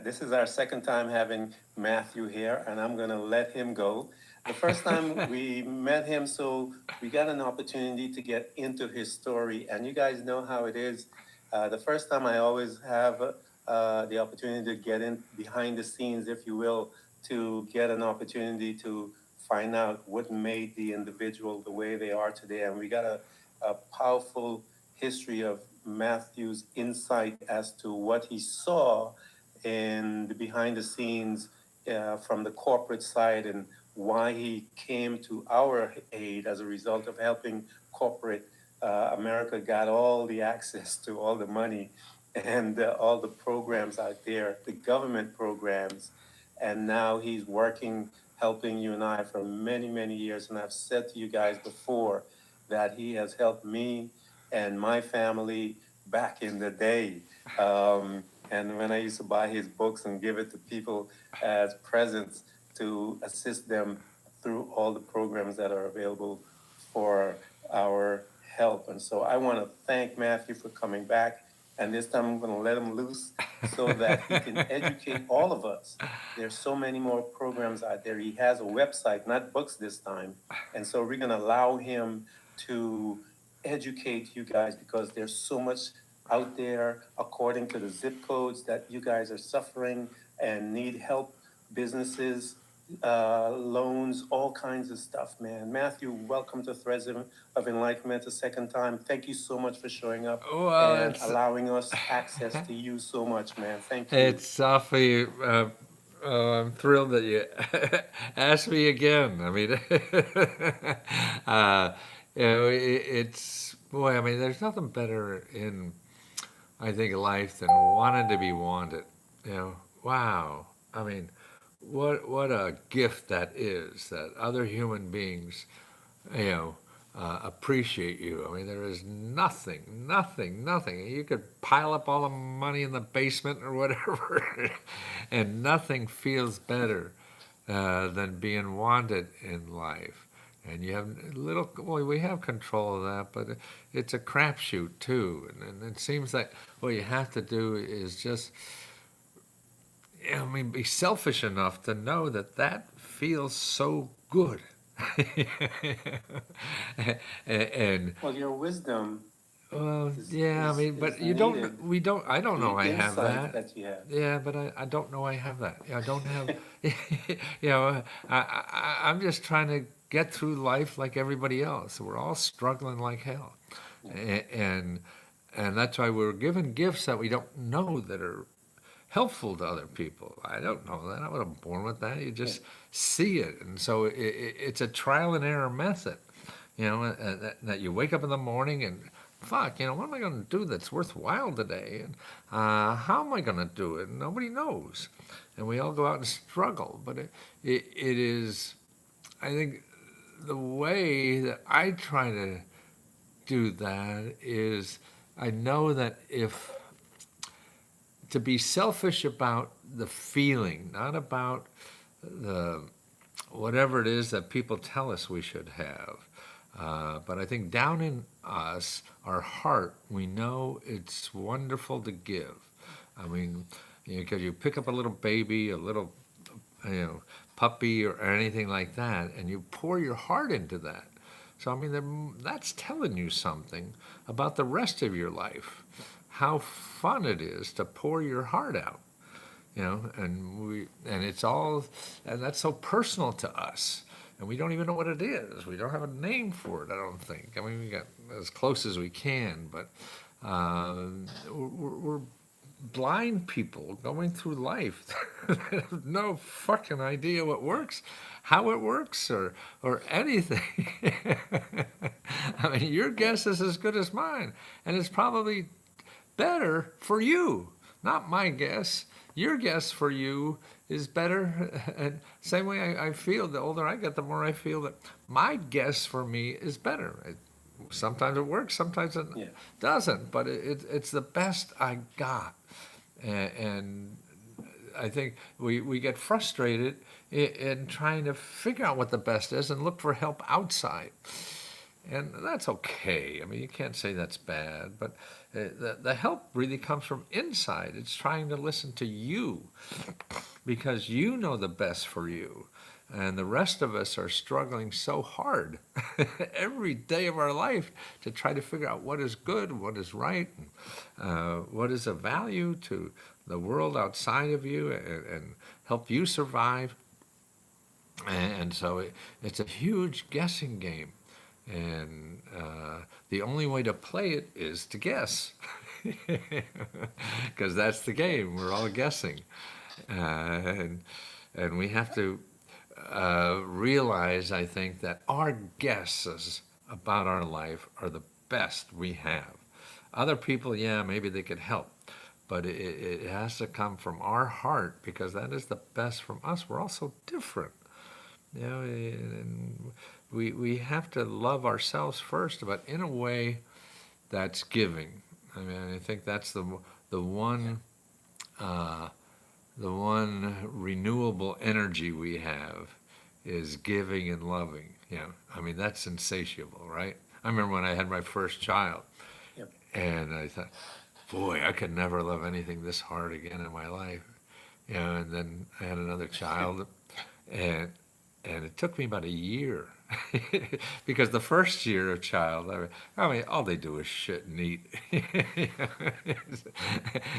this is our second time having Matthew here, and I'm going to let him go. The first time we met him, so we got an opportunity to get into his story, and you guys know how it is. The first time I always have the opportunity to get in behind the scenes, if you will, to get an opportunity to find out what made the individual the way they are today. And we got a powerful history of Matthew's insight as to what he saw in the behind the scenes from the corporate side and why he came to our aid as a result of helping corporate America got all the access to all the money and all the programs out there, the government programs. And now he's working, helping you and I for many, many years. And I've said to you guys before that he has helped me and my family back in the day. And when I used to buy his books and give it to people as presents to assist them through all the programs that are available for our help. And so I want to thank Matthew for coming back. And this time I'm going to let him loose so that he can educate all of us. There's so many more programs out there. He has a website, not books this time. And so we're going to allow him to educate you guys because there's so much out there according to the zip codes that you guys are suffering and need help, businesses, loans, all kinds of stuff, man. Matthew, welcome to Threads of Enlightenment a second time. Thank you so much for showing up and allowing us access to you so much, man. Thank you. It's awfully. I'm thrilled that you asked me again. I mean, it's boy. I mean, there's nothing better in, I think, life than wanting to be wanted. Wow. I mean, what a gift that is, that other human beings, appreciate you. I mean, there is nothing. You could pile up all the money in the basement or whatever, and nothing feels better than being wanted in life. And you have we have control of that, but it's a crapshoot too. And it seems like what you have to do is just, be selfish enough to know that feels so good. And well, your wisdom. But you don't. We don't. I don't know. I have that you have. Yeah, but I don't know. I have that. I don't have. I'm just trying to get through life like everybody else. We're all struggling like hell, and that's why we're given gifts that we don't know that are helpful to other people. I don't know that. I wasn't born with that. You just see it. And so it's a trial and error method, that you wake up in the morning and, fuck, what am I going to do that's worthwhile today? And how am I going to do it? And nobody knows. And we all go out and struggle. But it is, I think, the way that I try to do that is I know that to be selfish about the feeling, not about the whatever it is that people tell us we should have. But I think down in us, our heart, we know it's wonderful to give. I mean, because you pick up a little baby, a little, puppy or anything like that, and you pour your heart into that. So, I mean, that's telling you something about the rest of your life. How fun it is to pour your heart out, and that's so personal to us, and we don't even know what it is. We don't have a name for it, I don't think. I mean, we got as close as we can, but we're blind people going through life that have no fucking idea what works, how it works, or anything. I mean, your guess is as good as mine, and it's probably better for you, not my guess. Your guess for you is better. And same way I feel, the older I get, the more I feel that my guess for me is better. Sometimes it works, sometimes it doesn't, but it's the best I got. And I think we get frustrated in trying to figure out what the best is and look for help outside. And that's okay. I mean, you can't say that's bad, but the help really comes from inside. It's trying to listen to you because you know the best for you. And the rest of us are struggling so hard every day of our life to try to figure out what is good, what is right, what is of value to the world outside of you and help you survive. And so it's a huge guessing game. And the only way to play it is to guess. Because that's the game. We're all guessing. And we have to realize, I think, that our guesses about our life are the best we have. Other people, yeah, maybe they could help, but it has to come from our heart because that is the best from us. We're all so different. You know, and we have to love ourselves first, but in a way that's giving. I mean, I think that's the one the one renewable energy we have is giving and loving. Yeah, I mean that's insatiable, right? I remember when I had my first child, Yep. and I thought, boy, I could never love anything this hard again in my life. You know, and then I had another child, and it took me about a year because the first year of child, I mean, all they do is shit and eat.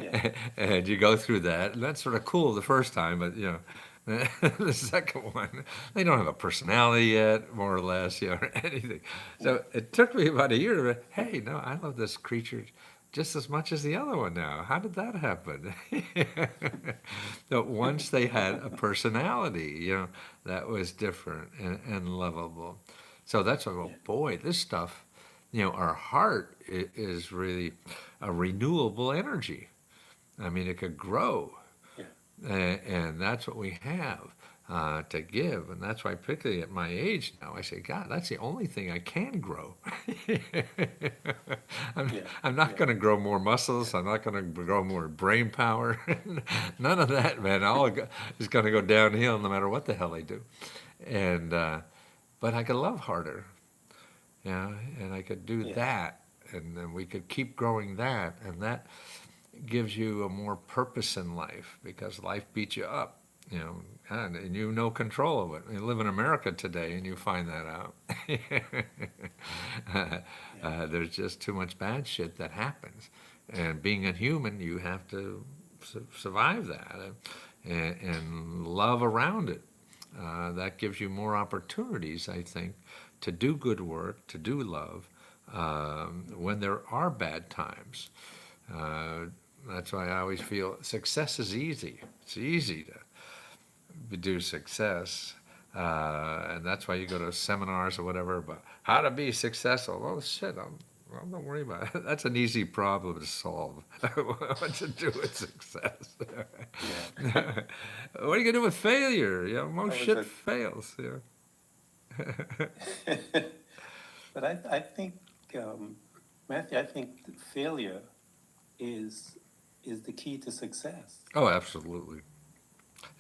Yeah. And you go through that, and that's sort of cool the first time, but you know, the second one, they don't have a personality yet, more or less, you know, or anything. So it took me about a year to, hey, no, I love this creature just as much as the other one now. How did that happen? But once they had a personality, you know, that was different and lovable. So that's why, well, Yeah. boy, this stuff, you know, our heart is really a renewable energy. I mean, it could grow, Yeah. and that's what we have to give. And that's why, particularly at my age now, I say, God, that's the only thing I can grow. Yeah. I'm not Yeah. going to grow more muscles. I'm not going to grow more brain power. None of that, man. Is going to go downhill no matter what the hell I do. And but I could love harder, yeah, and I could do Yeah. that, and then we could keep growing that, and that gives you a more purpose in life because life beats you up, you know, and you know control of it. You live in America today, and you find that out. Yeah. There's just too much bad shit that happens, and being a human, you have to survive that and love around it. That gives you more opportunities, I think, to do good work, to do love, when there are bad times. Uh, that's why I always feel success is easy. It's easy to do success. And that's why you go to seminars or whatever about how to be successful. Oh, shit, well, don't worry about it. That's an easy problem to solve. What to do with success? Yeah. What are you going to do with failure? You know, most That was shit a fails. You know? But I think, Matthew, I think that failure is is the key to success. Oh, absolutely.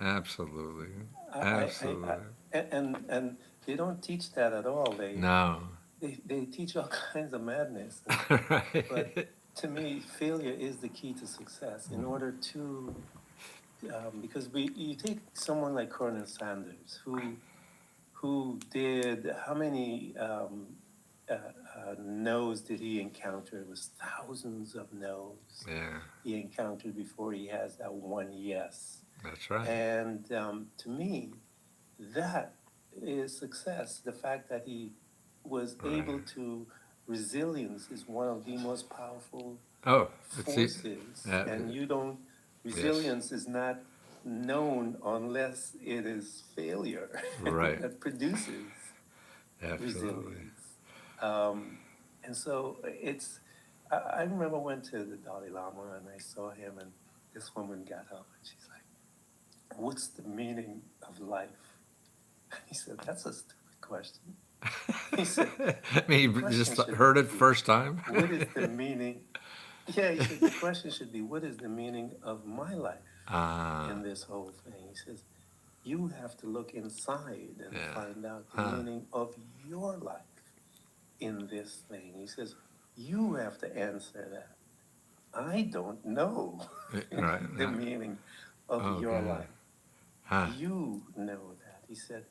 Absolutely. I Absolutely. and they don't teach that at all. No. They teach all kinds of madness. But Right. to me, failure is the key to success. In order to, because you take someone like Colonel Sanders, who did how many no's did he encounter? It was thousands of no's Yeah, he encountered before he has that one yes. that's right. And to me, that is success. The fact that he was able Right. to, resilience is one of the most powerful Oh, it's the, forces. uh, And you don't, yes, resilience is not known unless it is failure right. that produces Absolutely. resilience. Um, and so I remember I went to the Dalai Lama and I saw him, and this woman got up and she's like, "What's the meaning of life?" He said, "That's a stupid question." He said, I "The mean, you just question should heard it be, first time. what is the meaning?" Yeah, he said, "The question should be, what is the meaning of my life Ah, in this whole thing?" He says, "You have to look inside and yeah. find out the Huh. meaning of your life." in this thing? He says, you have to answer that. I don't know Right. the meaning of Oh, your God. life. Huh. You know that. He said,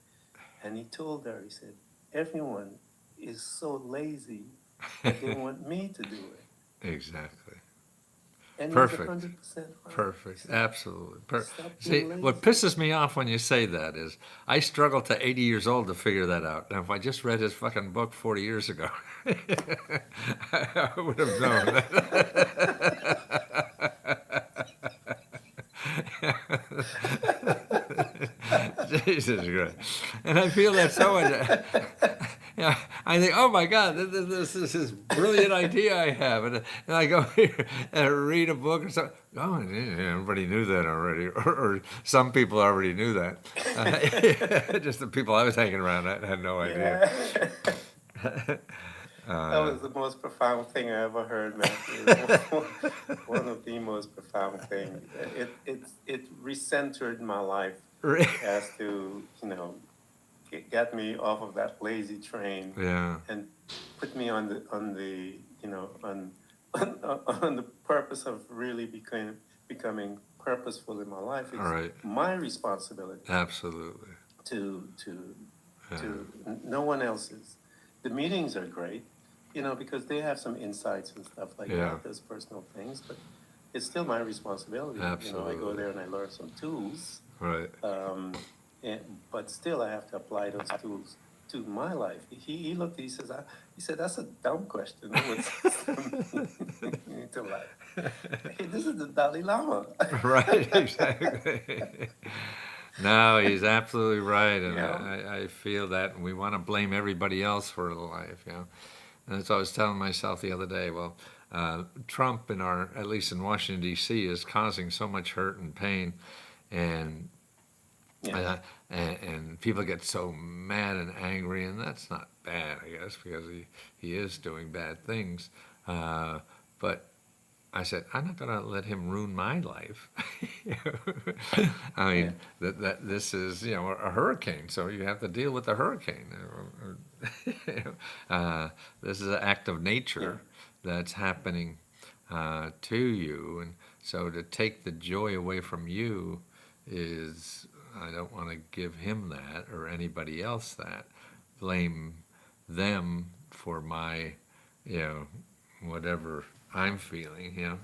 and he told her, he said, everyone is so lazy that they want me to do it. Exactly. And he's Perfect. 100% right. He Perfect. said, Absolutely. stop See, being what lazy. pisses me off when you say that is I struggled to 80 years old to figure that out. Now, if I just read his fucking book 40 years ago, I would have known that. Jesus Christ. And I feel that so much. Yeah, I think, oh my God, this is this brilliant idea I have, and I go here and read a book or something. Oh, yeah, everybody knew that already, or some people already knew that. Just the people I was hanging around, I had no idea. Yeah. That Uh, was the most profound thing I ever heard, Matthew. One of the most profound things. It recentered my life as to, get me off of that lazy train yeah, and put me on the on the purpose of really becoming purposeful in my life. all It's right, my responsibility absolutely. to Yeah, no one else's. The meetings are great, because they have some insights and stuff like yeah, that. There's personal things, but it's still my responsibility. I go absolutely. there and I learn some tools, Right. um, and, but still I have to apply those tools to my life. He looked, he said, that's a dumb question. No one says to me to life. Hey, this is the Dalai Lama. Right, exactly. No, he's absolutely right, and Yeah. I feel that, and we want to blame everybody else for the life, And that's what I was telling myself the other day. Well, Trump at least in Washington D.C., is causing so much hurt and pain, and Yeah. and people get so mad and angry, and that's not bad, I guess, because he is doing bad things. But I said, I'm not going to let him ruin my life. I Yeah. mean, that this is a hurricane, so you have to deal with the hurricane. This is an act of nature that's happening to you, and so to take the joy away from you is, I don't want to give him that or anybody else that. Blame them for my, whatever I'm feeling,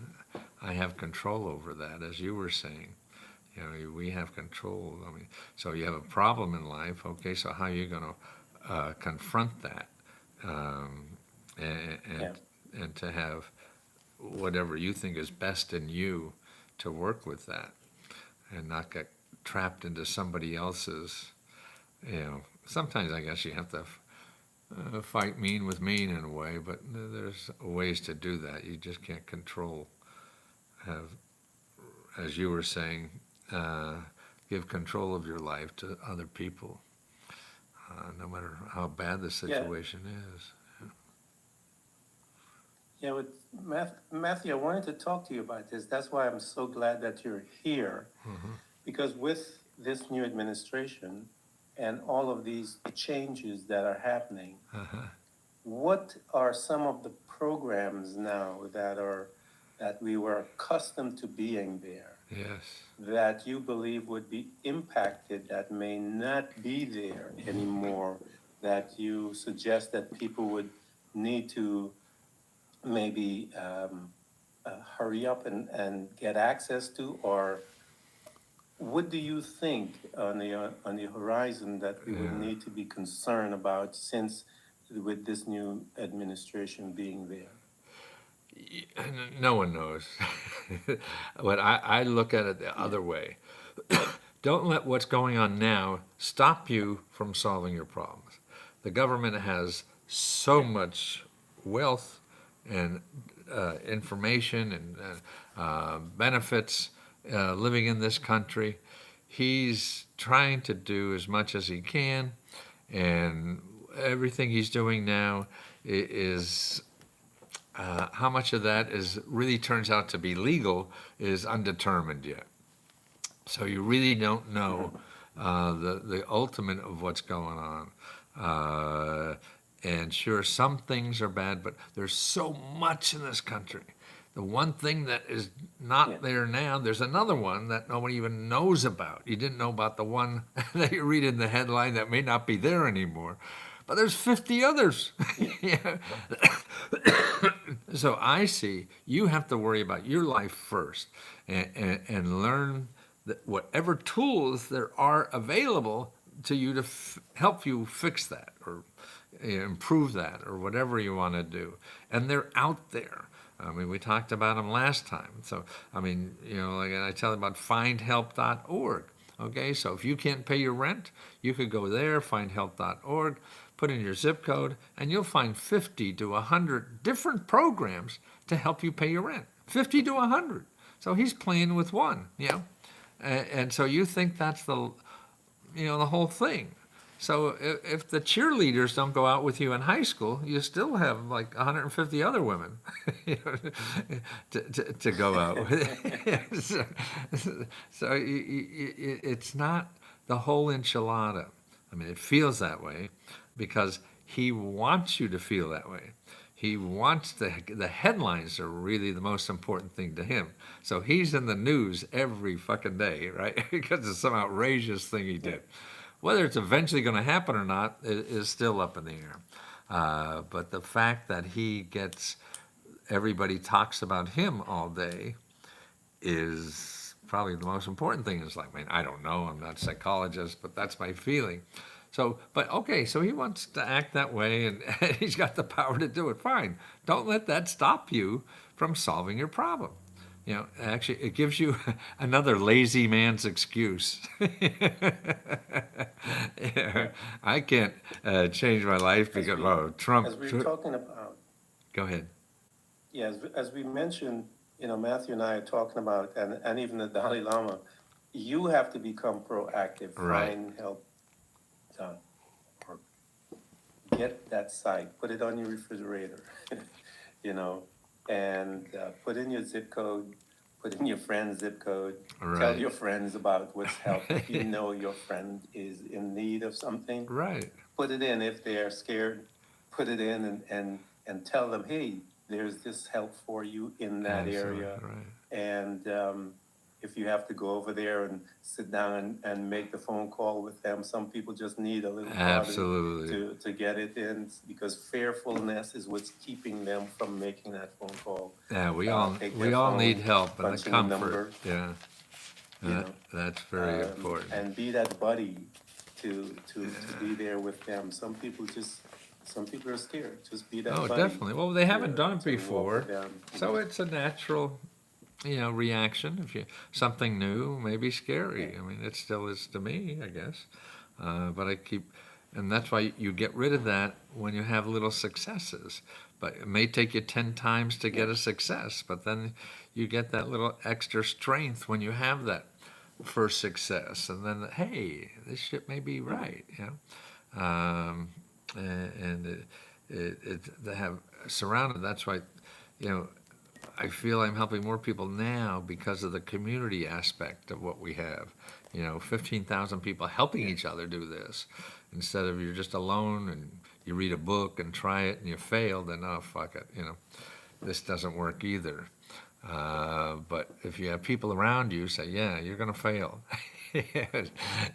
I have control over that, as you were saying. We have control. I mean, so you have a problem in life, okay, so how are you going to confront that? Um, and, Yeah. and to have whatever you think is best in you to work with that and not get trapped into somebody else's, sometimes I guess you have to fight mean with mean in a way, but there's ways to do that. You just can't control, have, as you were saying, give control of your life to other people, no matter how bad the situation is. Yeah, with Matthew, I wanted to talk to you about this. That's why I'm so glad that you're here, because with this new administration and all of these changes that are happening, what are some of the programs now that we were accustomed to being there Yes. that you believe would be impacted that may not be there anymore, that you suggest that people would need to maybe hurry up and get access to, or what do you think on the horizon that we would Yeah. need to be concerned about since with this new administration being there? No one knows. But I look at it the other way. Don't let what's going on now stop you from solving your problems. The government has so much wealth and information and benefits living in this country. He's trying to do as much as he can, and everything he's doing now is how much of that really turns out to be legal is undetermined yet. So you really don't know the ultimate of what's going on. And sure, some things are bad, but there's so much in this country. The one thing that is not Yeah. there now, there's another one that nobody even knows about. You didn't know about the one that you read in the headline that may not be there anymore, but there's 50 others. Yeah. So I see you have to worry about your life first and learn that whatever tools there are available to you to help you fix that or improve that or whatever you want to do. And they're out there. I mean, we talked about them last time. So, I mean, like I tell you about findhelp.org. Okay, so if you can't pay your rent, you could go there, findhelp.org, put in your zip code, and you'll find 50 to 100 different programs to help you pay your rent. 50 to 100. So he's playing with one, and so you think that's the whole thing. So if the cheerleaders don't go out with you in high school, you still have like 150 other women to go out with. So it's not the whole enchilada. I mean, it feels that way because he wants you to feel that way. He wants the headlines are really the most important thing to him. So he's in the news every fucking day, right? Because of some outrageous thing he did. Whether it's eventually going to happen or not is still up in the air. But the fact that everybody talks about him all day is probably the most important thing in his life. I mean, I don't know, I'm not a psychologist, but that's my feeling. So he wants to act that way and he's got the power to do it. Fine. Don't let that stop you from solving your problem. Actually, it gives you another lazy man's excuse. I can't change my life because, Trump. As we were talking about, Go ahead. yeah, as we mentioned, Matthew and I are talking about, and even the Dalai Lama, you have to become proactive, Right. find help, or get that site, put it on your refrigerator, and put in your zip code, put in your friend's zip code, tell Right. your friends about what's help. If you know your friend is in need of something, Right. put it in. If they're scared, put it in and tell them, hey, there's this help for you in that Absolutely, area. right. And if you have to go over there and sit down and make the phone call with them, some people just need a little Absolutely. to get it in because fearfulness is what's keeping them from making that phone call. Yeah, we Take all their phone, need help and the punch in comfort. number, Yeah, you know, that's very important. and be that buddy to be there with them. Some people are scared. Just be that Oh, buddy. definitely. Well, they haven't done it to walk before, with them. so it's a natural, reaction. If something new, maybe scary. I mean, it still is to me, I guess. But and that's why you get rid of that when you have little successes. But it may take you 10 times to get a success, but then you get that little extra strength when you have that first success, and then hey, this shit may be right, and they have surrounded. That's why, I feel I'm helping more people now because of the community aspect of what we have. 15,000 people helping each other do this instead of you're just alone and you read a book and try it and you fail, then oh fuck it, this doesn't work either. But if you have people around you say, yeah, you're gonna fail,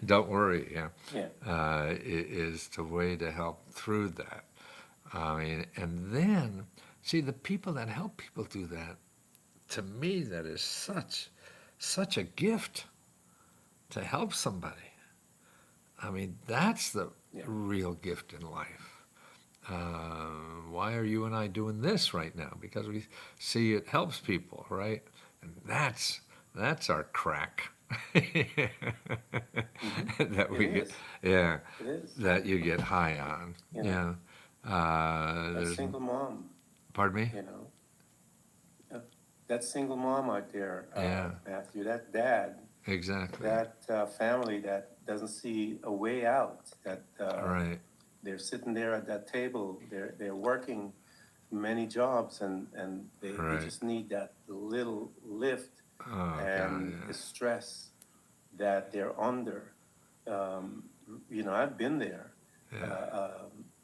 don't worry, is the way to help through that. I mean, and then see the people that help people do that. To me, that is such a gift to help somebody. I mean, that's the real gift in life. Why are you and I doing this right now? Because we see it helps people, right? And that's our crack. That we get, It is. that you get high on. That single mom. Pardon me? That single mom out there, Matthew, that dad, Exactly. that family that doesn't see a way out, that Right. they're sitting there at that table, they're working many jobs and they just need that little lift and the stress that they're under. I've been there.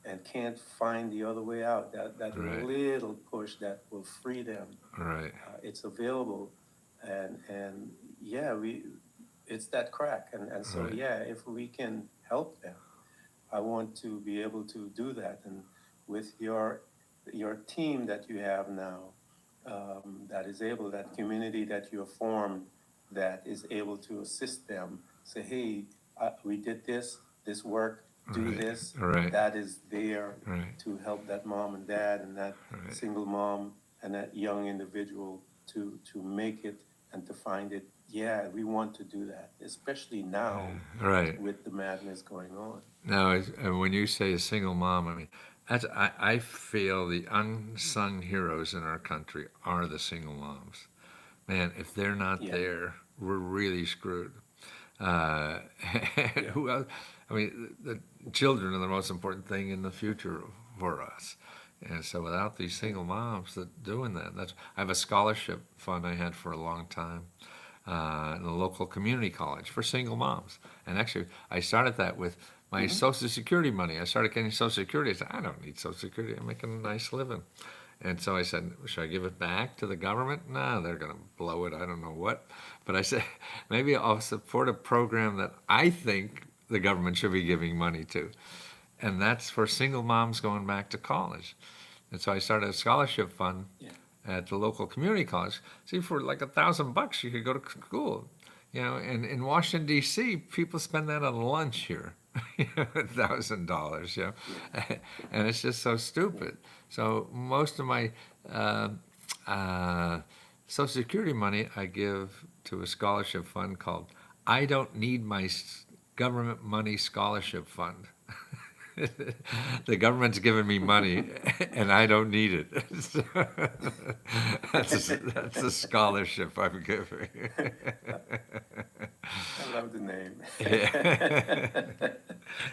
and can't find the other way out, that Right. little push that will free them, Right. it's available. And yeah, it's that crack. And so, Right. yeah, if we can help them, I want to be able to do that. And with your team that you have now, that is able, that community that you have formed, that is able to assist them, say, hey, we did this work, do Right. this, Right. that is there Right. to help that mom and dad and that Right. single mom and that young individual to make it and to find it. Yeah, we want to do that, especially now Right. with the madness going on. Now, when you say a single mom, I mean, I feel the unsung heroes in our country are the single moms. Man, if they're not Yeah. there, we're really screwed. Uh, who else? I mean, the children are the most important thing in the future for us. And so without these single moms that doing that, I have a scholarship fund I had for a long time in a local community college for single moms. And actually, I started that with my Social Security money. I started getting Social Security. I said, I don't need Social Security. I'm making a nice living. And so I said, should I give it back to the government? No, they're going to blow it. I don't know what. But I said, maybe I'll support a program that I think the government should be giving money to. And that's for single moms going back to college. And so I started a scholarship fund Yeah. at the local community college. See, for like $1,000, you could go to school. You know, and in Washington D.C., people spend that on lunch here, $1,000. You know, and it's just so stupid. So most of my Social Security money I give to a scholarship fund called "I Don't Need My Government Money Scholarship Fund." The government's giving me money, and I don't need it. So that's a scholarship I'm giving. I love the name. Yeah.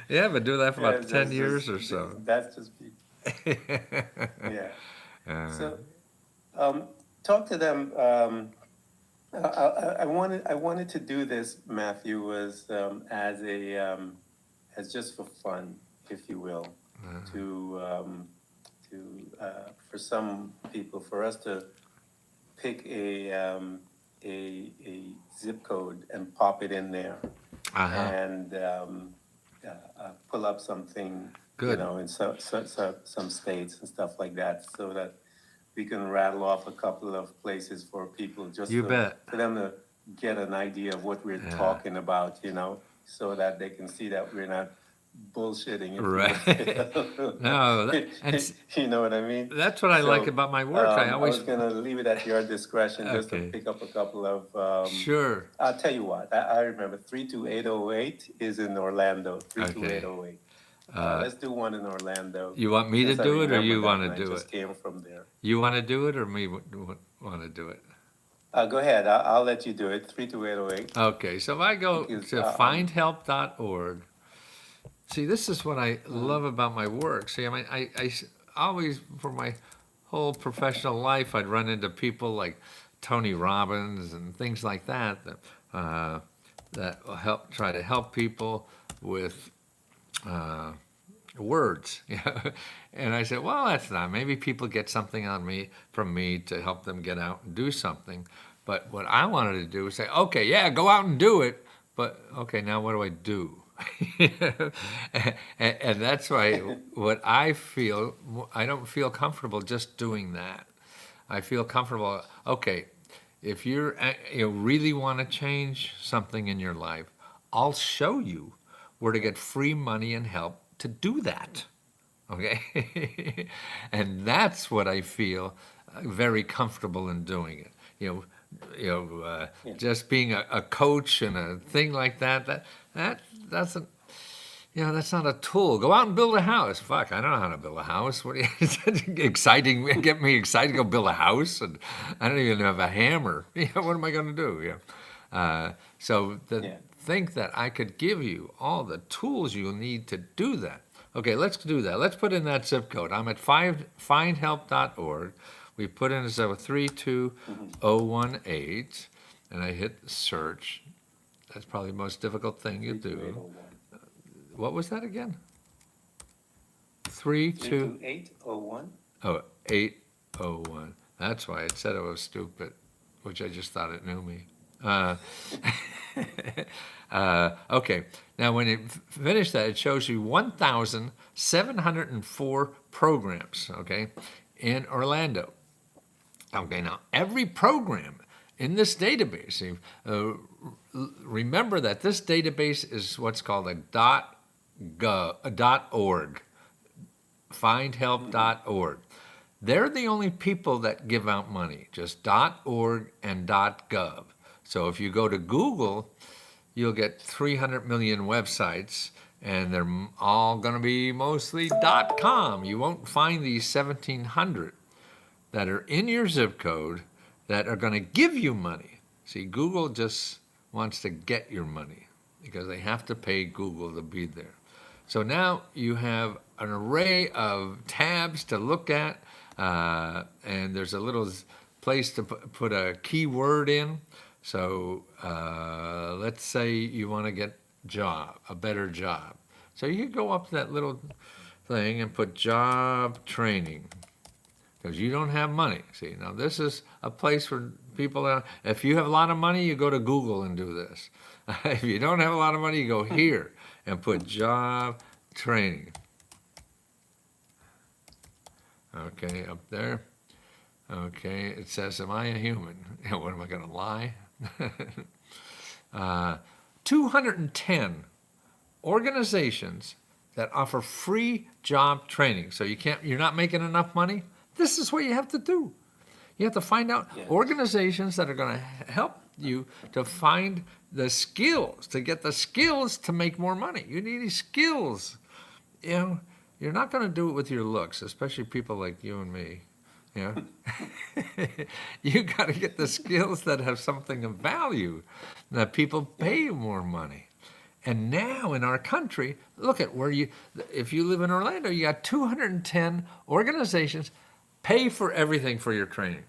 Yeah, but do that for Yeah, about 10 years or so. that's just yeah. Uh, So, talk to them. I wanted to do this, Matthew, was as just for fun, if you will, for some people, for us to pick a zip code and pop it in there uh-huh. and pull up something, Good. in some states and stuff like that, so that we can rattle off a couple of places for people just You bet. for them to get an idea of what we're talking about, so that they can see that we're not bullshitting. If Right. you will. No, You know what I mean? that's what I like So, about my work. I I always was gonna leave it at your discretion just to Okay. pick up a couple of. Sure. I'll tell you what. I remember 32808 is in Orlando. 32808. Let's do one in Orlando. You want me to since I do it, or remember you that, want and to do I just it? came from there. You want to do it, or me want to do it? Go ahead. I'll let you do it. 32808. Okay, so if I go Because, to findhelp.org, see, this is what I love about my work. See, I mean, I always, for my whole professional life, I'd run into people like Tony Robbins and things like that that will try to help people with words. And I said, well, that's not. Maybe people get something from me to help them get out and do something. But what I wanted to do was say, okay, yeah, go out and do it. But okay, now what do I do? and that's why what I feel, I don't feel comfortable just doing that. I feel comfortable, okay, if you really want to change something in your life, I'll show you where to get free money and help to do that. Okay? And that's what I feel very comfortable in doing it. Just being a coach and a thing like that that's not a tool. Go out and build a house. Fuck, I don't know how to build a house. What do you exciting? Get me excited to go build a house, and I don't even have a hammer. What am I going to do? Think that I could give you all the tools you'll need to do that. Okay, let's do that. Let's put in that zip code. I'm at findhelp.org. We put in 32018, and I hit search. That's probably the most difficult thing you do. What was that again? 32801. Oh, 801. That's why it said it was stupid, which I just thought it knew me. Uh, okay, now when it finished that, it shows you 1,704 programs, okay, in Orlando. Okay, now every program in this database, remember that this database is what's called a .org, findhelp.org. They're the only people that give out money, just .org and .gov. So if you go to Google, you'll get 300 million websites, and they're all going to be mostly .com. You won't find these 1,700 that are in your zip code that are going to give you money. See, Google just wants to get your money because they have to pay Google to be there. So now you have an array of tabs to look at, and there's a little place to put a keyword in. So let's say you want to get a better job. So you could go up to that little thing and put job training, because you don't have money. See, now this is a place where people, if you have a lot of money, you go to Google and do this. If you don't have a lot of money, you go here and put job training. Okay, up there. Okay, it says, am I a human? What, am I going to lie? 210 organizations that offer free job training. So you're not making enough money? This is what you have to do. You have to find out organizations that are going to help you to find the skills, to get the skills to make more money. You need these skills. You know, you're not going to do it with your looks, especially people like you and me. You know? You got to get the skills that have something of value, that people pay you more money. And now in our country, look at if you live in Orlando, you got 210 organizations pay for everything for your training.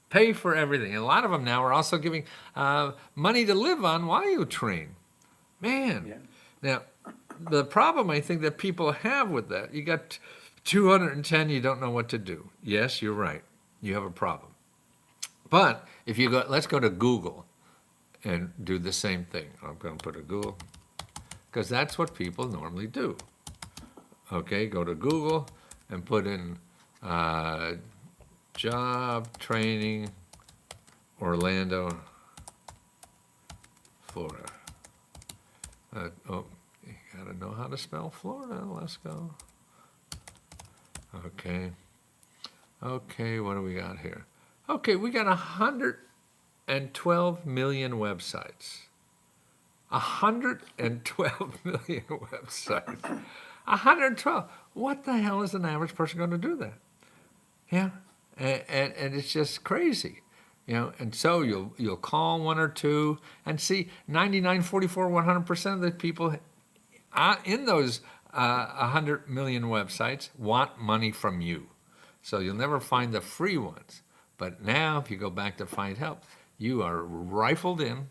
Pay for everything. And a lot of them now are also giving money to live on while you train. Man. Yeah. Now, the problem I think that people have with that, you got 210, you don't know what to do. Yes, you're right. You have a problem. But if you go, let's go to Google and do the same thing. I'm going to put a Google, because that's what people normally do. Okay, go to Google and put in job training, Orlando, Florida. You gotta know how to spell Florida. Let's go. Okay. Okay, what do we got here? Okay, we got 112 million websites. 112 million websites. 112. What the hell is an average person going to do that? Yeah, and it's just crazy, you know. And so you'll call one or two and see 99, 44, 100% of the people in those 100 million websites want money from you. So you'll never find the free ones. But now, if you go back to Find Help, you are rifled in.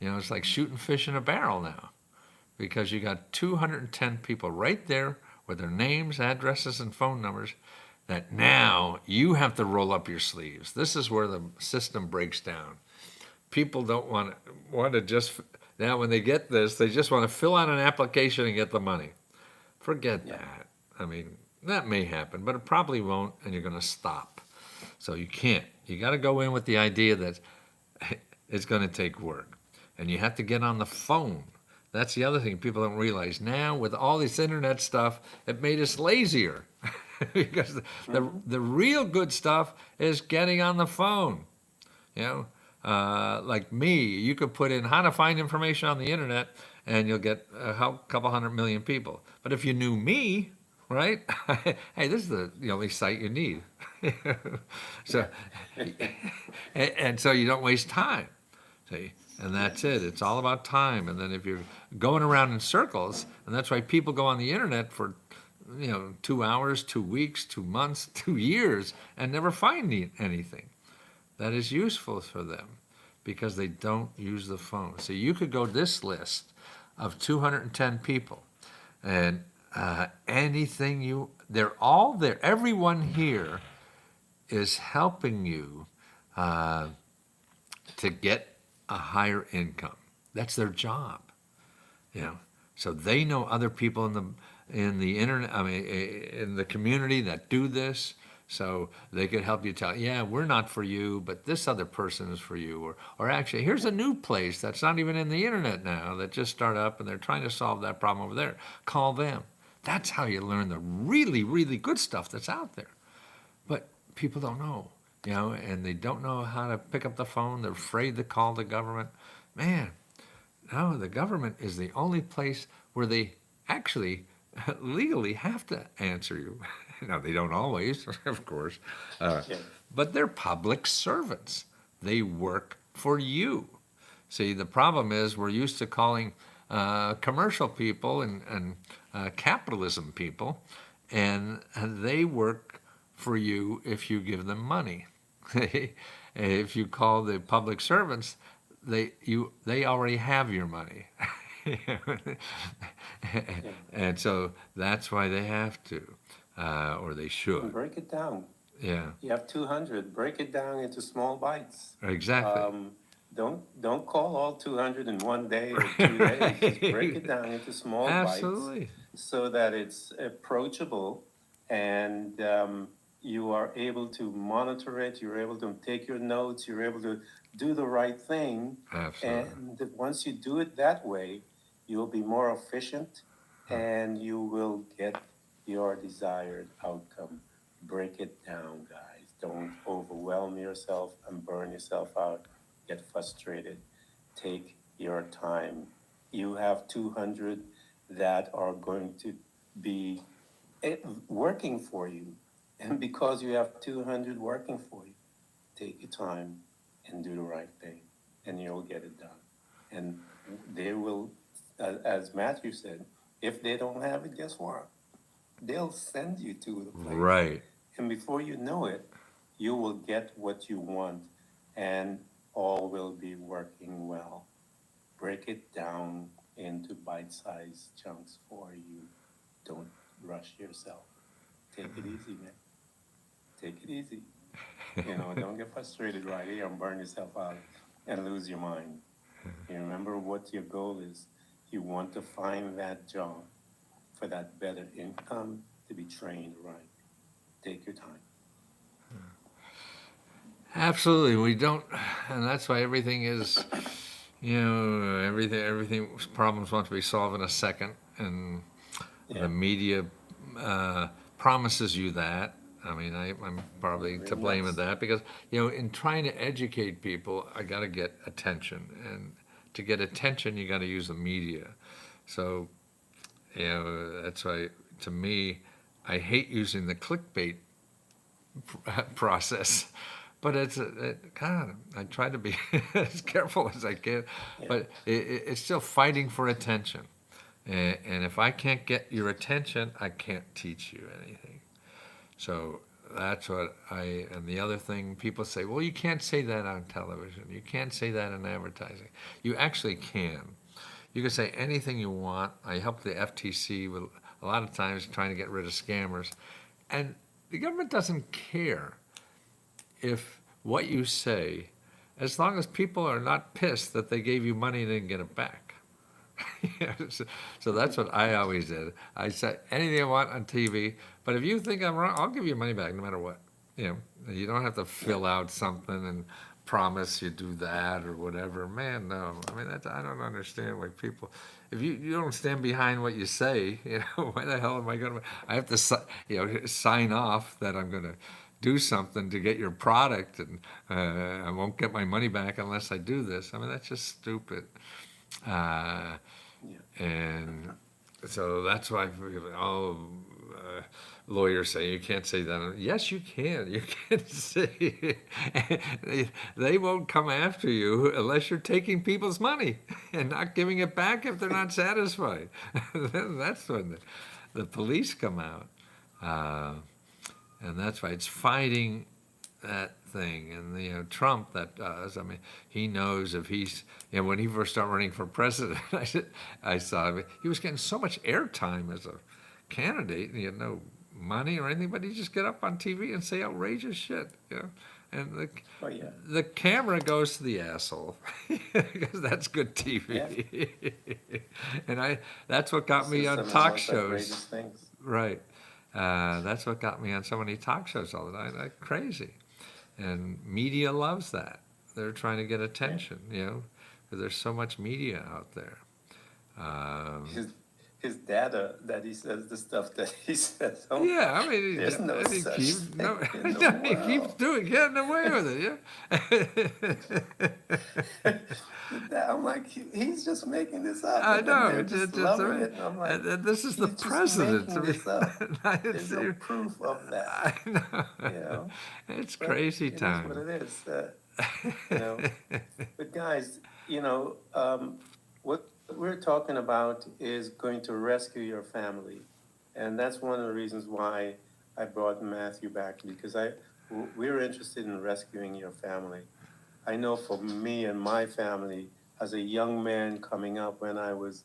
You know, it's like shooting fish in a barrel now, because you got 210 people right there with their names, addresses, and phone numbers that now you have to roll up your sleeves. This is where the system breaks down. People don't want to just, now when they get this, they just want to fill out an application and get the money. Forget that. I mean, that may happen, but it probably won't, and you're going to stop. So you can't. You got to go in with the idea that it's going to take work. And you have to get on the phone. That's the other thing people don't realize. Now, with all this internet stuff, it made us lazier. Because the real good stuff is getting on the phone. You know, like me, you could put in how to find information on the internet, and you'll get a couple 100 million people. But if you knew me, right? Hey, this is the only site you need. So, and so you don't waste time. See, and that's it. It's all about time. And then if you're going around in circles, and that's why people go on the internet for 2 hours, 2 weeks, 2 months, 2 years, and never find anything that is useful for them, because they don't use the phone. So you could go this list of 210 people, and anything they're all there. Everyone here is helping you to get a higher income. That's their job, you know. So they know other people in the internet, I mean, in the community that do this. So they could help you tell, yeah, we're not for you, but this other person is for you. Or actually, here's a new place that's not even in the internet now that just started up and they're trying to solve that problem over there. Call them. That's how you learn the really, really good stuff that's out there. But people don't know, you know, and they don't know how to pick up the phone. They're afraid to call the government. Man, no, the government is the only place where they actually legally have to answer you. Now, they don't always, of course, Yeah. but they're public servants. They work for you. See, the problem is we're used to calling commercial people and capitalism people, and they work for you if you give them money. If you call the public servants, they already have your money. And so that's why they have to, or they And should. break it down. Yeah, You have 200, break it down into small bites. exactly. Don't call all 200 in one day or 2 days. Just break it down into small bites Absolutely. so that it's approachable and you are able to monitor it. You're able to take your notes. You're able to do the right thing. Absolutely. And once you do it that way, you'll be more efficient and you will get your desired outcome. Break it down, guys. Don't overwhelm yourself and burn yourself out. Get frustrated. Take your time. You have 200 that are going to be working for you. And because you have 200 working for you, take your time and do the right thing, and you'll get it done. And they will, as Matthew said, if they don't have it, guess what? They'll send you to the place. Right. And before you know it, you will get what you want, and all will be working well. Break it down into bite-sized chunks for you. Don't rush yourself. Take it easy, man. Take it easy. You know, don't get frustrated right here and burn yourself out and lose your mind. You remember what your goal is. You want to find that job for that better income to be trained right. Take your time. Absolutely. We don't, and that's why everything is, you know, everything problems want to be solved in a second, and Yeah. the media promises you that. I mean, I'm probably to blame with that because, you know, in trying to educate people, I got to get attention. And to get attention, you got to use the media. So, you know, that's why, to me, I hate using the clickbait process. But God, I try to be as careful as I can. Yeah. But it's still fighting for attention. And if I can't get your attention, I can't teach you anything. So that's what and the other thing, people say, well, you can't say that on television. You can't say that in advertising. You actually can. You can say anything you want. I help the FTC with a lot of times trying to get rid of scammers. And the government doesn't care if what you say, as long as people are not pissed that they gave you money and didn't get it back. So that's what I always did. I said anything I want on TV, but if you think I'm wrong, I'll give you money back no matter what. You know, you don't have to fill out something and promise you do that or whatever. Man, no. I mean, I don't understand why people. If you don't stand behind what you say, you know, why the hell am I going to? I have to, you know, sign off that I'm going to do something to get your product, and I won't get my money back unless I do this. I mean, that's just stupid. Yeah. And so that's why, lawyers say you can't say that. Yes, you can. You can say they won't come after you unless you're taking people's money and not giving it back if they're not satisfied. Then that's when the police come out. And that's why it's fighting that thing. And, you know, Trump, that does. I mean, he knows if he's, you know, when he first started running for president, I saw him, he was getting so much airtime as a candidate, and he had no money or anything, but he just get up on TV and say outrageous shit, you know. And Oh, yeah. the camera goes to the asshole because that's good TV. And that's what got me This is on some of the talk most shows. outrageous things. Right. That's what got me on so many talk shows all the time. Like crazy. And media loves that. They're trying to get attention, you know, because there's so much media out there. His, his data that he says the stuff that he says. Oh, Yeah, I mean, there's no he such keeps thing in the he keeps world. getting away with it. Yeah. I'm like, he's just making this up, I and then know. they're just loving it. And I'm like, And this is the he's just president. I making this up. mean, There's no proof of that, I know. you know. It's But crazy it is what time. it is, you know. But guys, you know, what we're talking about is going to rescue your family, and that's one of the reasons why I brought Matthew back, because we're interested in rescuing your family. I know for me and my family, as a young man coming up, when I was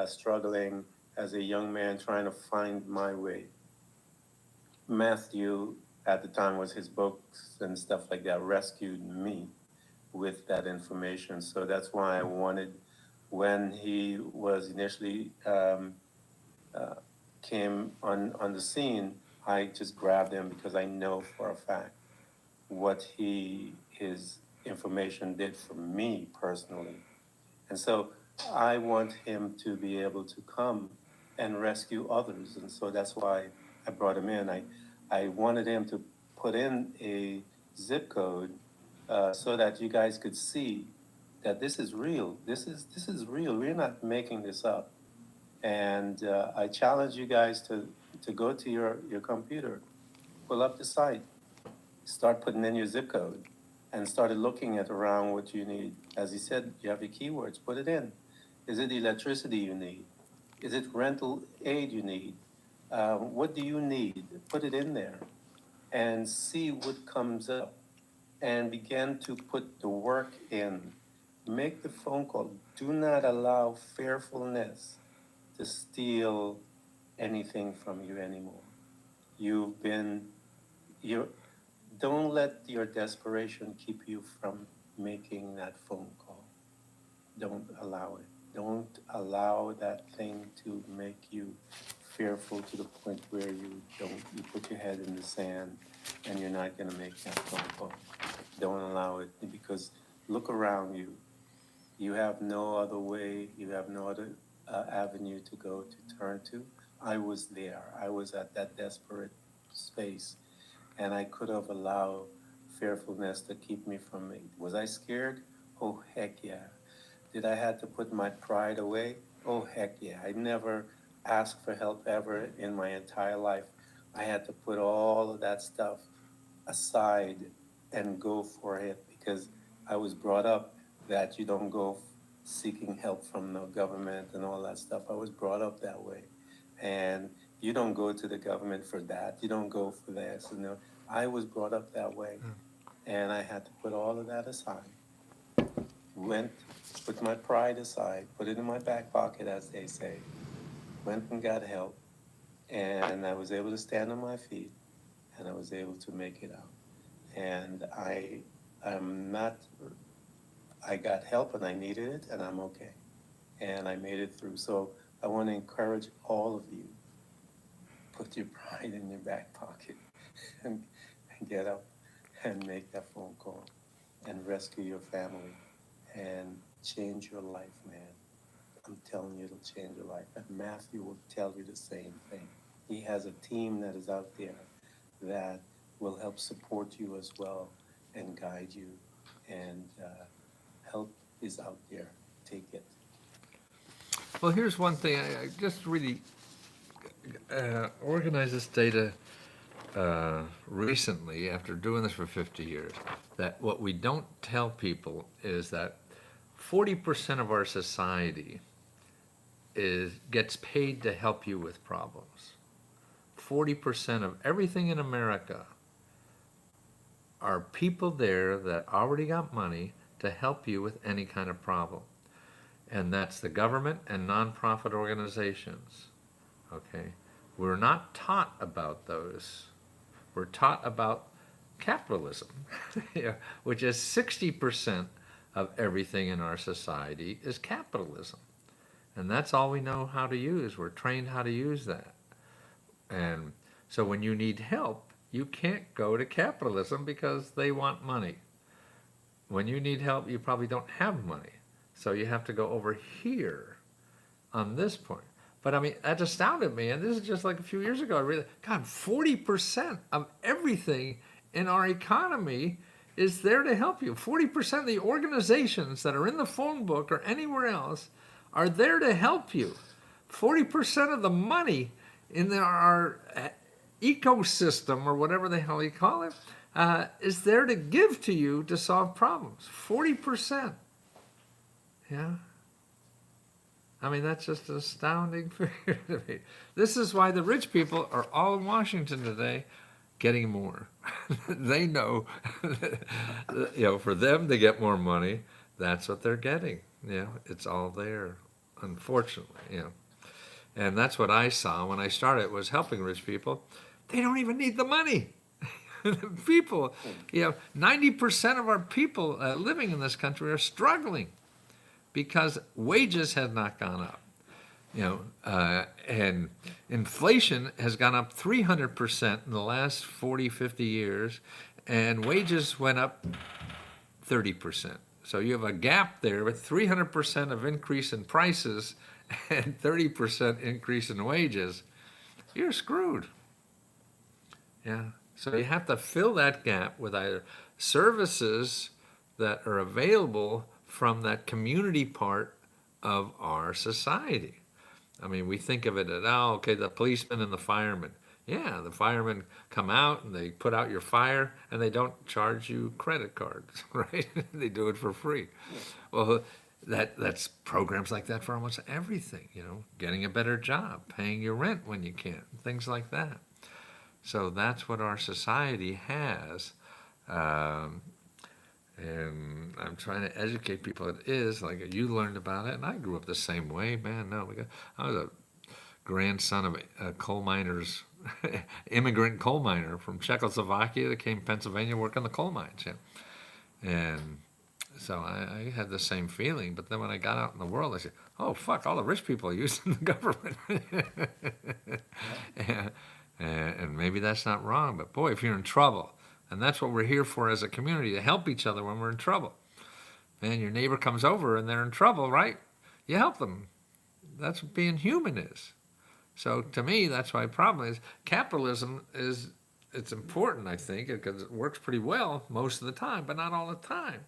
struggling as a young man trying to find my way, Matthew, at the time was his books and stuff like that, rescued me with that information. So that's why I wanted, when he was initially came on the scene, I just grabbed him because I know for a fact what his information did for me personally. And so I want him to be able to come and rescue others. And so that's why I brought him in. I wanted him to put in a zip code so that you guys could see that this is real. This is real. We're not making this up. And I challenge you guys to go to your computer, pull up the site, start putting in your zip code, and started looking at around what you need. As he said, you have your keywords, put it in. Is it electricity you need? Is it rental aid you need? What do you need? Put it in there and see what comes up, and begin to put the work in. Make the phone call. Do not allow fearfulness to steal anything from you anymore. You've been, you don't let your desperation keep you from making that phone call. Don't allow it. Don't allow that thing to make you fearful to the point where you put your head in the sand and you're not going to make that phone call. Don't allow it, because look around you. You have no other way. You have no other avenue to go to turn to. I was there. I was at that desperate space, and I could have allowed fearfulness to keep me from it. Was I scared? Oh, heck yeah. Did I have to put my pride away? Oh, heck yeah. I never asked for help ever in my entire life. I had to put all of that stuff aside and go for it, because I was brought up that you don't go seeking help from the government and all that stuff. I was brought up that way. And you don't go to the government for that. You don't go for this. You know, I was brought up that way. And I had to put all of that aside. Went, put my pride aside, put it in my back pocket, as they say. Went and got help. And I was able to stand on my feet, and I was able to make it out. And I got help and I needed it, and I'm okay. And I made it through. So I want to encourage all of you, put your pride in your back pocket and get up and make that phone call and rescue your family and change your life, man. I'm telling you, it'll change your life. And Matthew will tell you the same thing. He has a team that is out there that will help support you as well and guide you. And help is out there. Take it. Well, here's one thing. I just really organized this data recently, after doing this for 50 years, that what we don't tell people is that 40% of our society gets paid to help you with problems. 40% of everything in America are people there that already got money to help you with any kind of problem. And that's the government and nonprofit organizations, okay? We're not taught about those. We're taught about capitalism, yeah, which is 60% of everything in our society is capitalism. And that's all we know how to use. We're trained how to use that. And so when you need help, you can't go to capitalism because they want money. When you need help, you probably don't have money. So you have to go over here on this point. But I mean, that astounded me. And this is just like a few years ago. I really, God, 40% of everything in our economy is there to help you. 40% of the organizations that are in the phone book or anywhere else are there to help you. 40% of the money in our ecosystem, or whatever the hell you call it, is there to give to you to solve problems. 40%. Yeah. I mean, that's just an astounding figure to me. This is why the rich people are all in Washington today getting more. They know, for them to get more money, that's what they're getting. It's all there, unfortunately, And that's what I saw when I started, was helping rich people. They don't even need the money. People, 90% of our people living in this country are struggling because wages have not gone up. And inflation has gone up 300% in the last 40, 50 years, and wages went up 30%. So you have a gap there with 300% of increase in prices and 30% increase in wages. You're screwed. Yeah. So you have to fill that gap with either services that are available from that community part of our society. I mean, we think of it as, the policemen and the firemen. Yeah, the firemen come out and they put out your fire and they don't charge you credit cards, right? They do it for free. Well, that's programs like that for almost everything, getting a better job, paying your rent when you can, things like that. So that's what our society has. And I'm trying to educate people. It is like you learned about it, and I grew up the same way. Man, no, I was a grandson of a coal miners, immigrant coal miner from Czechoslovakia that came to Pennsylvania working the coal mines. And so I had the same feeling. But then when I got out in the world, I said, "Oh fuck! All the rich people are using the government." And maybe that's not wrong, but boy, if you're in trouble, and that's what we're here for as a community, to help each other when we're in trouble. Man, your neighbor comes over and they're in trouble, right? You help them. That's what being human is. So to me, that's why the problem is capitalism it's important, I think, because it works pretty well most of the time, but not all the time.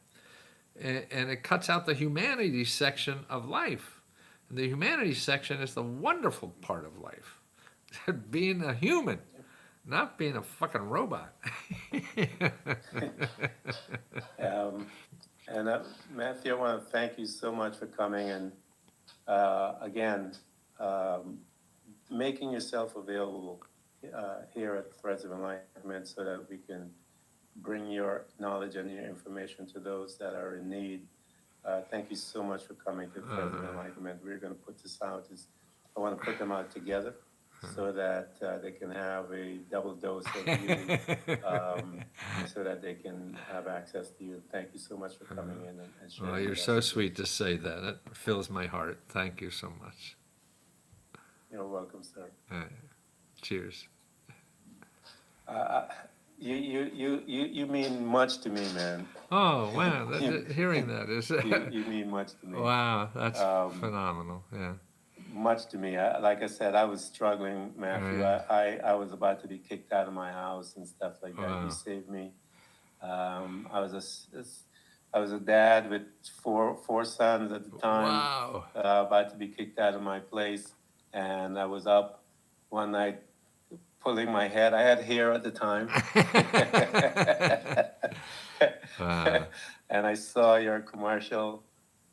And it cuts out the humanities section of life. And the humanities section is the wonderful part of life. Being a human, not being a fucking robot. Matthew, I want to thank you so much for coming and again making yourself available here at Threads of Enlightenment so that we can bring your knowledge and your information to those that are in need. Thank you so much for coming to Threads of Enlightenment. We're going to put this out. I want to put them out together so that they can have a double dose of you, so that they can have access to you. Thank you so much for coming in and sharing. Well, you're so sweet to say that. It fills my heart. Thank you so much. You're welcome, sir. Cheers. You mean much to me, man. Oh, wow. Hearing that is... you mean much to me. Wow, that's phenomenal. Yeah. Much to me. Like I said, I was struggling, Matthew. I was about to be kicked out of my house and stuff like that. Wow. You saved me. I was a dad with four sons at the time. Wow. About to be kicked out of my place, and I was up one night pulling my head. I had hair at the time. Wow. And I saw your commercial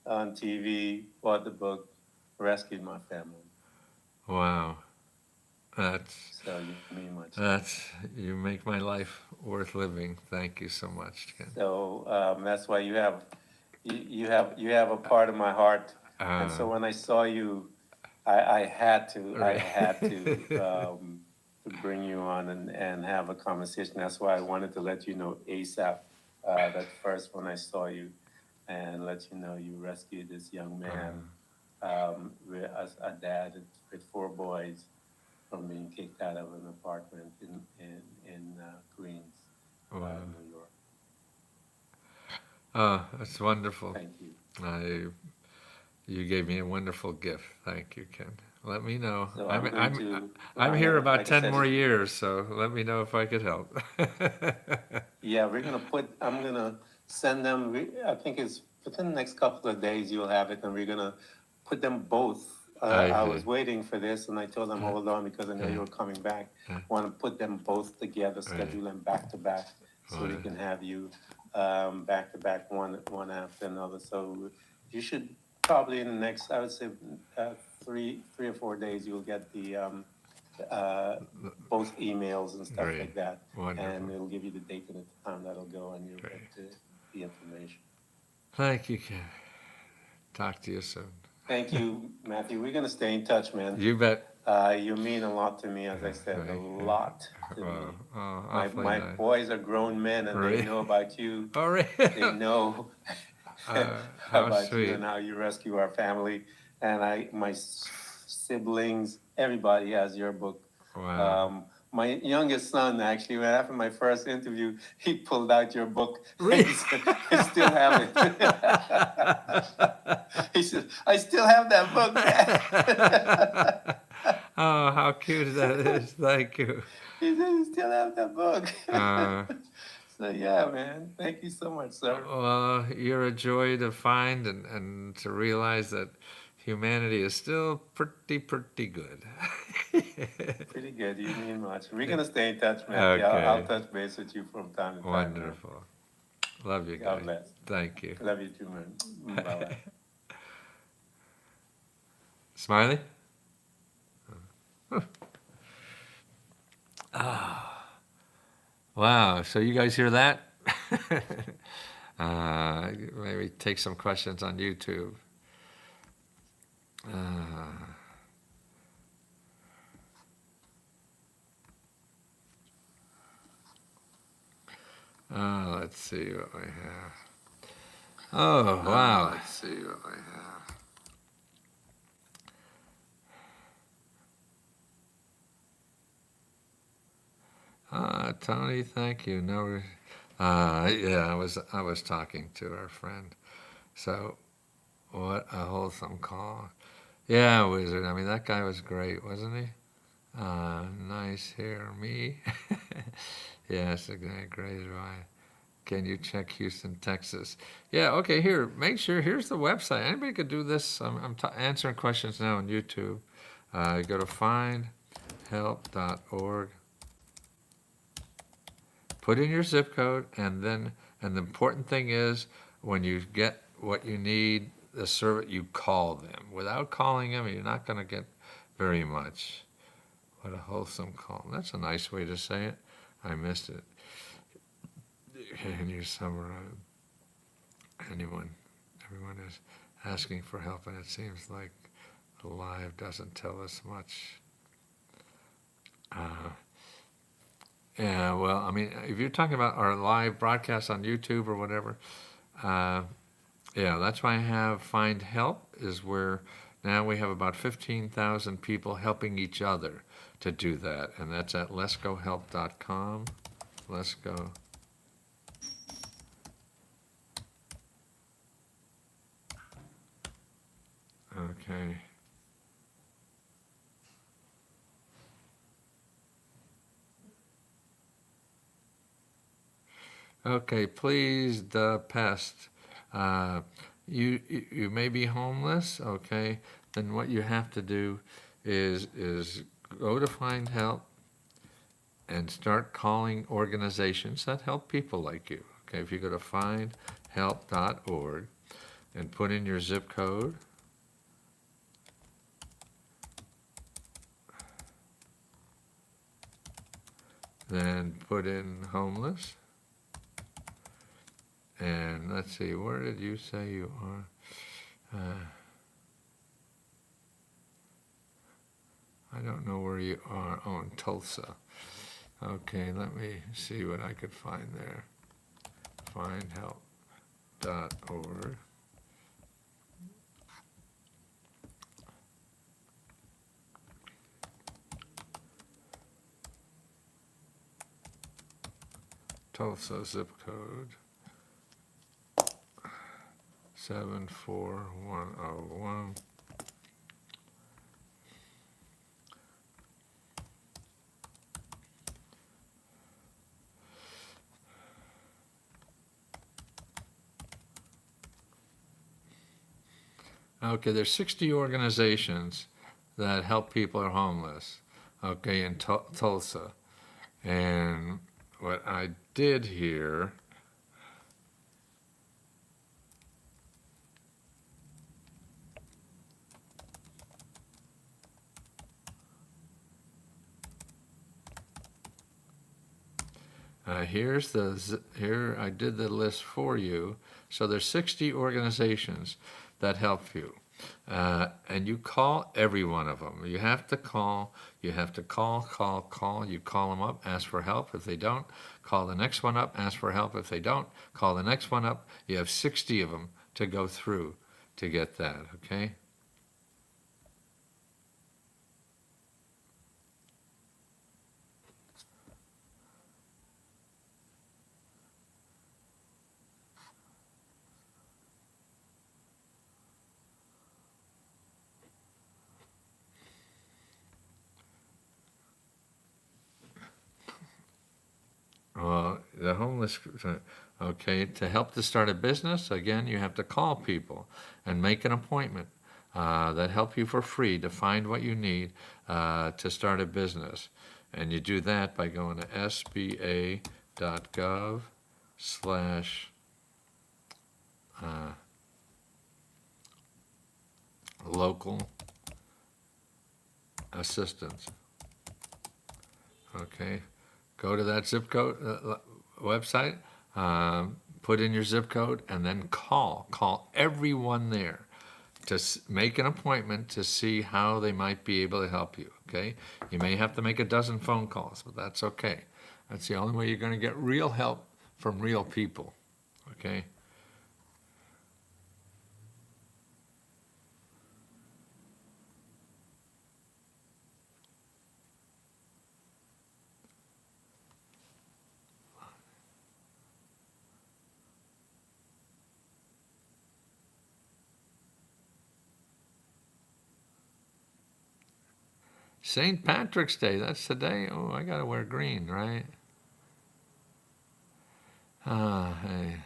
on TV, bought the book, rescued my family. Wow. So you mean much. You make my life worth living. Thank you so much, Ken. So that's why you have a part of my heart. And so when I saw you, I had to, Right. to bring you on and have a conversation. That's why I wanted to let you know ASAP, that first when I saw you, and let you know you rescued this young man, as a dad with four boys from being kicked out of an apartment in Queens, Wow. New York. Oh, that's wonderful. Thank you. I, you gave me a wonderful gift. Thank you, Ken. Let me know. So I'm I'm going I'm to, I'm I'm here gonna, about like I 10 more said, years, so let me know if I could help. yeah, I'm gonna send them, I think it's within the next couple of days you'll have it, and we're gonna put them both. I I see. was waiting for this and I told them, hold on, because I know you were coming back. Want to put them both together, Right. schedule them back to back, so we Right. can have you, back to back, one after another. So you should probably in the next, I would say, 3 or 4 days, you'll get uh, both emails and stuff Great. like that. And Wonderful. it'll give you the date and the time that'll go, and you'll get Great. the information. Thank you, Ken. Talk to you soon. Thank you, Matthew. We're gonna stay in touch, man. You bet. You mean a lot to me, as I said, a Thank you. lot to Well, me. oh, My awfully my nice. boys are grown men, and they Really? know about you. All right. They know How about you sweet. and how you rescue our family. And my siblings, everybody has your book. Wow. My youngest son, actually, when after my first interview, he pulled out your book and Really? he said, I still have it. He said, I still have that book, Dad. Oh, how cute that is. Thank you. He said, you still have that book. Uh, So, yeah, man. Thank you so much, sir. well, you're a joy to find and to realize that humanity is still pretty good. Pretty good. You mean much. We're going to stay in touch, Matthew. I'll Okay. touch base with you from time to time, man. Wonderful. Love you God guys. bless. Thank you. Love you too, man. Bye-bye. Smiley? Wow. So you guys hear that? Maybe take some questions on YouTube. Let's see what we have. Oh, wow. Let's see what I have. Tony, thank you. No, yeah, I was talking to our friend. So, what a wholesome call. Yeah, Wizard. I mean, that guy was great, wasn't he? Nice hair, me. Yes, a great advice. Can you check Houston, Texas? Yeah, okay, here, make sure, here's the website. Anybody could do this. I'm answering questions now on YouTube. Go to findhelp.org. Put in your zip code, and the important thing is when you get what you need, the service, you call them. Without calling them, you're not going to get very much. What a wholesome call. That's a nice way to say it. I missed it. Can you summarize? Everyone is asking for help, and it seems like the live doesn't tell us much. Yeah, well, I mean, if you're talking about our live broadcast on YouTube or whatever, yeah, that's why I have Find Help, is where now we have about 15,000 people helping each other to do that, and that's at leskohelp.com. Lesko. Okay. Okay, please, the pest. You may be homeless. Okay, then what you have to do is go to Find Help and start calling organizations that help people like you. Okay, if you go to findhelp.org and put in your zip code, then put in homeless. And let's see, where did you say you are? I don't know where you are. Oh, in Tulsa. Okay, let me see what I could find there. Findhelp.org. Tulsa zip code 74101. Okay, there's 60 organizations that help people who are homeless, okay, in Tulsa. And what I did here, here I did the list for you. So there's 60 organizations that help you. And you call every one of them. You have to call. You call. You call them up, ask for help. If they don't, call the next one up, ask for help. If they don't, call the next one up. You have 60 of them to go through to get that, okay? The homeless, okay, to help to start a business, again, you have to call people and make an appointment that help you for free to find what you need to start a business. And you do that by going to sba.gov slash local assistance. Okay, go to that zip code website, put in your zip code, and then call everyone there to make an appointment to see how they might be able to help you, okay? You may have to make a dozen phone calls, but that's okay. That's the only way you're going to get real help from real people, okay? St. Patrick's Day, that's today. Oh, I gotta wear green, right? Hey.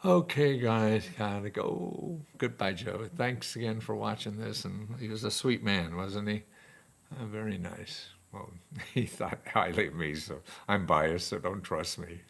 Okay, guys, gotta go. Goodbye, Joe. Thanks again for watching this, and he was a sweet man, wasn't he? Very nice. Well, he thought highly of me, so I'm biased, so don't trust me.